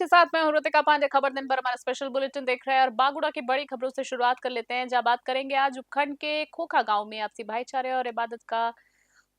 साथ मैं हूं ऋतिका पांडे। खबर दिन पर हमारा स्पेशल बुलेटिन देख रहे हैं और बागुड़ा की बड़ी खबरों से शुरुआत कर लेते हैं, जहां बात करेंगे आज उपखंड के खोखा गांव में आपसी भाईचारे और इबादत का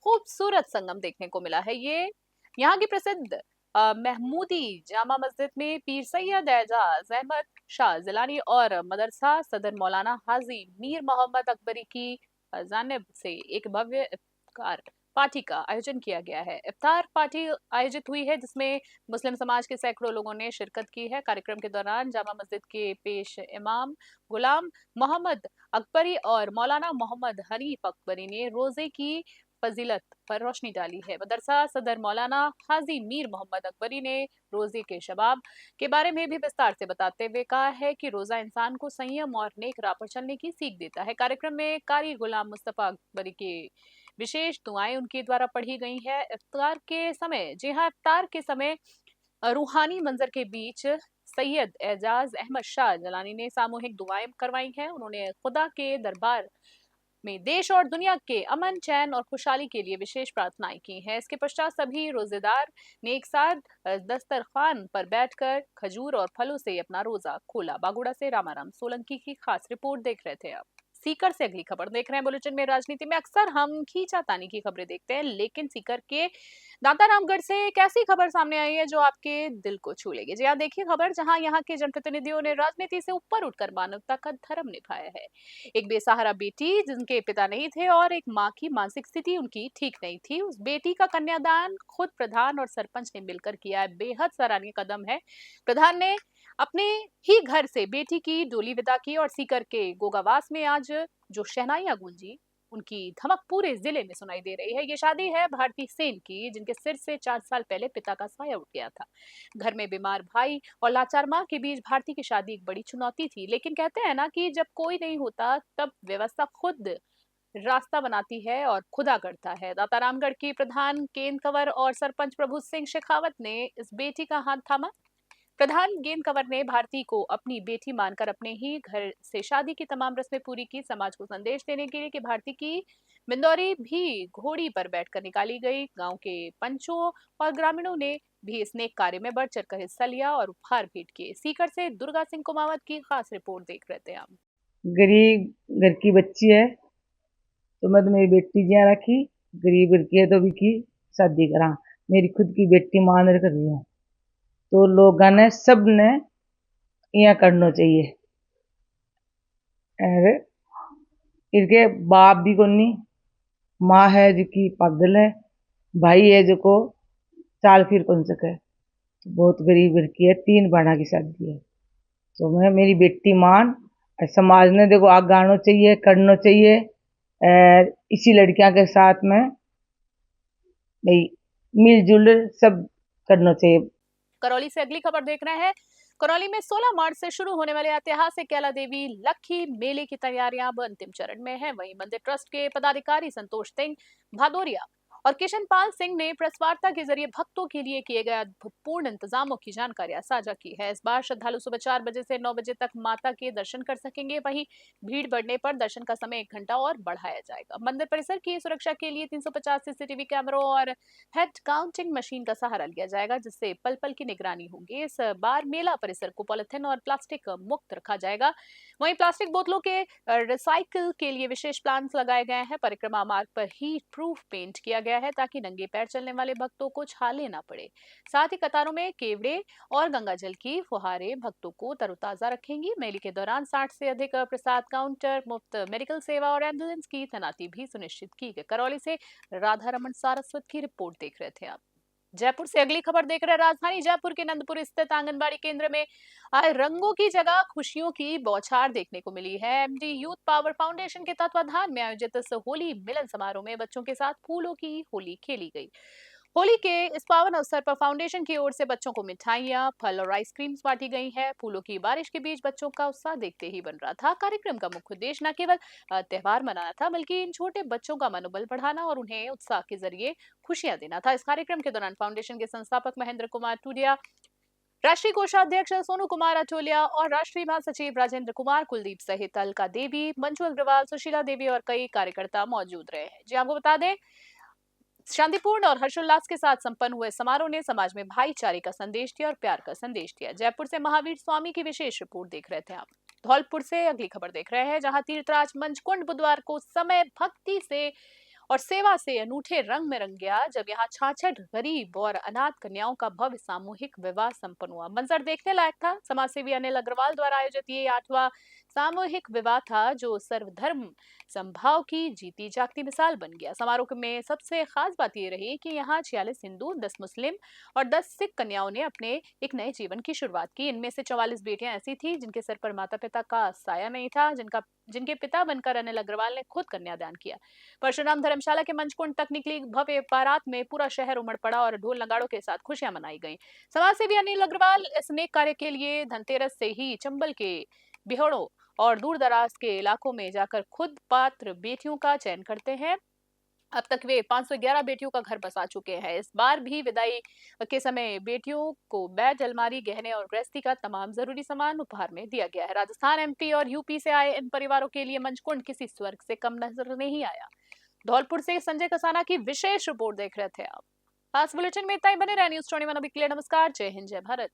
खूबसूरत संगम देखने को मिला है। ये यहाँ की प्रसिद्ध महमूदी जामा मस्जिद में पीर सैयद एजाज अहमद शाह जिलानी और मदरसा सदर मौलाना हाजी मीर मोहम्मद अकबरी की जानिब से एक भव्य इफ्तार पार्टी का आयोजन किया गया है। इफ्तार पार्टी आयोजित हुई है जिसमें मुस्लिम समाज के सैकड़ों लोगों ने शिरकत की है। कार्यक्रम के दौरान जामा मस्जिद के पेश इमाम गुलाम मोहम्मद अकबरी और मौलाना मोहम्मद हनीफ अकबरी ने रोजे की फजीलत पर रोशनी डाली है। मदरसा सदर मौलाना हाजी मीर मोहम्मद अकबरी ने रोजे के शबाब के बारे में भी विस्तार से बताते हुए कहा है कि रोजा इंसान को संयम और नेक राह पर चलने की सीख देता है। कार्यक्रम में कारी गुलाम मुस्तफा अकबरी के विशेष दुआएं उनके द्वारा पढ़ी गई है। इफ्तार के समय, जी हाँ, इफ्तार के समय रूहानी मंजर के बीच सैयद एजाज अहमद शाह जलानी ने सामूहिक दुआएं करवाई हैं। उन्होंने खुदा के दरबार में देश और दुनिया के अमन, चैन और खुशहाली के लिए विशेष प्रार्थनाएं की हैं। इसके पश्चात सभी रोजेदार ने एक साथ दस्तरखान पर बैठकर खजूर और फलों से अपना रोजा खोला। बागुड़ा से रामाराम सोलंकी की खास रिपोर्ट देख रहे थे आप। सीकर से अगली खबर देख रहे हैं। बुलेटिन में राजनीति में अक्सर हम खींचातानी की खबरें देखते हैं, लेकिन सीकर के दातारामगढ़ से एक ऐसी खबर सामने आई है जो आपके दिल को छू लेगी। जी हाँ, देखिए खबर, जहां यहाँ के जनप्रतिनिधियों ने राजनीति से ऊपर उठकर मानवता का धर्म निभाया है। एक बेसहारा बेटी जिनके पिता नहीं थे और एक माँ की मानसिक स्थिति उनकी ठीक नहीं थी, उस बेटी का कन्यादान खुद प्रधान और सरपंच ने मिलकर किया है। बेहद सराहनीय कदम है। प्रधान ने अपने ही घर से बेटी की डोली विदा की और सीकर के गोगावास में आज जो शहनाइयां गूंजी, उनकी धमक पूरे जिले में सुनाई दे रही है। ये शादी है भारती सेन की, जिनके सिर से 4 साल पहले पिता का साया उठ गया था। घर में बीमार भाई और लाचार मां के बीच भारती की शादी एक बड़ी चुनौती थी, लेकिन कहते हैं ना कि जब कोई नहीं होता तब व्यवस्था खुद रास्ता बनाती है और खुदा करता है। दातारामगढ़ की प्रधान केन कंवर और सरपंच प्रभु सिंह शेखावत ने इस बेटी का हाथ थामा। प्रधान गेंद कंवर ने भारती को अपनी बेटी मानकर अपने ही घर से शादी की तमाम रस्में पूरी की। समाज को संदेश देने के लिए कि भारती की मिंदौरी भी घोड़ी पर बैठकर निकाली गई। गांव के पंचों और ग्रामीणों ने भी इस नेक कार्य में बढ़ चढ़कर हिस्सा लिया और उपहार भेंट किए। सीकर से दुर्गा सिंह कुमावत की खास रिपोर्ट देख रहे थे हम। गरीब घर की बच्ची है तो मैं तो मेरी बेटी जिया रखी, गरीब घर की है तो भी की शादी करा। मेरी खुद की बेटी मान कर रही हूँ तो लोगों ने सब ने यह करना चाहिए। और इनके बाप भी कोनी, माँ है जिसकी पागल है, भाई है जो को चाल फिर कौन सके, तो बहुत गरीब घर की है, 3 बहना की शादी है। तो मैं मेरी बेटी मान, और समाज ने देखो आगे आना चाहिए, करना चाहिए। और इसी लड़कियां के साथ में भाई मिलजुल सब करना चाहिए। करौली से अगली खबर देख रहे हैं। करौली में 16 मार्च से शुरू होने वाले ऐतिहासिक कैला देवी लक्खी मेले की तैयारियां अब अंतिम चरण में है। वहीं मंदिर ट्रस्ट के पदाधिकारी संतोष सिंह भादौरिया और किशन पाल सिंह ने प्रेस वार्ता के जरिए भक्तों के लिए किए गए अभूतपूर्व इंतजामों की जानकारियां साझा की है। इस बार श्रद्धालु सुबह 4 बजे से 9 बजे तक माता के दर्शन कर सकेंगे। वहीं भीड़ बढ़ने पर दर्शन का समय 1 घंटा और बढ़ाया जाएगा। मंदिर परिसर की सुरक्षा के लिए 350 सीसीटीवी कैमरों और हेड काउंटिंग मशीन का सहारा लिया जाएगा, जिससे पल पल की निगरानी होगी। इस बार मेला परिसर को पॉलिथीन और प्लास्टिक मुक्त रखा जाएगा। वहीं प्लास्टिक बोतलों के रिसाइकिल के लिए विशेष प्लान लगाए गए हैं। परिक्रमा मार्ग पर हीट प्रूफ पेंट किया गया है ताकि नंगे पैर चलने वाले भक्तों को छाले ना पड़े। साथ ही कतारों में केवड़े और गंगा जल की फुहारें भक्तों को तरोताजा रखेंगी। मेले के दौरान 60 से अधिक प्रसाद काउंटर, मुफ्त मेडिकल सेवा और एम्बुलेंस की तैनाती भी सुनिश्चित की गई। करौली से राधा रमन सारस्वत की रिपोर्ट देख रहे थे आप। जयपुर से अगली खबर देख रहे हैं। राजधानी जयपुर के नंदपुर स्थित आंगनबाड़ी केंद्र में आज रंगों की जगह खुशियों की बौछार देखने को मिली है। एमडी यूथ पावर फाउंडेशन के तत्वाधान में आयोजित इस होली मिलन समारोह में बच्चों के साथ फूलों की होली खेली गई। होली के इस पावन अवसर पर फाउंडेशन की ओर से बच्चों को मिठाइयां, फल और आइसक्रीम्स बांटी गई है। फूलों की बारिश के बीच बच्चों का उत्साह देखते ही बन रहा था। कार्यक्रम का मुख्य उद्देश्य न केवल त्योहार मनाना था, बल्कि इन छोटे बच्चों का मनोबल बढ़ाना और उन्हें उत्साह के जरिए खुशियां देना था। इस कार्यक्रम के दौरान फाउंडेशन के संस्थापक महेंद्र कुमार टूडिया, राष्ट्रीय कोषाध्यक्ष सोनू कुमार अटोलिया और राष्ट्रीय महासचिव राजेंद्र कुमार कुलदीप सहित अलका देवी, मंजू अग्रवाल, सुशीला देवी और कई कार्यकर्ता मौजूद रहे हैं। जी आपको बता दें, शांतिपूर्ण और हर्षोल्लास के साथ संपन्न हुए समारोह ने समाज में भाईचारे का संदेश दिया और प्यार का संदेश दिया। जयपुर से महावीर स्वामी की विशेष रिपोर्ट देख रहे थे आप। धौलपुर से अगली खबर देख रहे हैं, जहां तीर्थराज मंचकुंड बुधवार को समय भक्ति से और सेवा से अनूठे रंग में रंग गया, जब यहाँ 66 गरीब और अनाथ कन्याओं का भव्य सामूहिक विवाह संपन्न हुआ। मंजर देखने लायक था। समाजसेवी अनिल अग्रवाल द्वारा आयोजित ये 8वां सामूहिक विवाह था, जो सर्वधर्म संभाव की जीती जागती मिसाल बन गया। समारोह में सबसे खास बात ये रही कि यहाँ 46 हिंदू, 10 मुस्लिम और 10 सिख कन्याओं ने अपने एक नए जीवन की शुरुआत की। इनमें से 44 बेटियां ऐसी थी जिनके सर पर माता पिता का साया नहीं था, जिनके पिता बनकर अनिल अग्रवाल ने खुद कन्यादान किया। परशुराम धर्मशाला के मंचकुंड तक निकली भव्य बारात में पूरा शहर उमड़ पड़ा और ढोल नगाड़ों के साथ खुशियां मनाई गईं। समाजसेवी अनिल अग्रवाल इस नेक कार्य के लिए धनतेरस से ही चंबल के बिहड़ों और दूर दराज के इलाकों में जाकर खुद पात्र बेटियों का चयन करते हैं। अब तक वे 511 बेटियों का घर बसा चुके हैं। इस बार भी विदाई के समय बेटियों को बैज, अलमारी, गहने और गृहस्थी का तमाम जरूरी सामान उपहार में दिया गया है। राजस्थान, एमपी और यूपी से आए इन परिवारों के लिए मंचकुंड किसी स्वर्ग से कम नजर नहीं आया। धौलपुर से संजय कसाना की विशेष रिपोर्ट देख रहे थे आप। खास बुलेटिन में इतना ही। बने रहे न्यूज़ 21 अभी के लिए। नमस्कार, जय हिंद, जय भारत।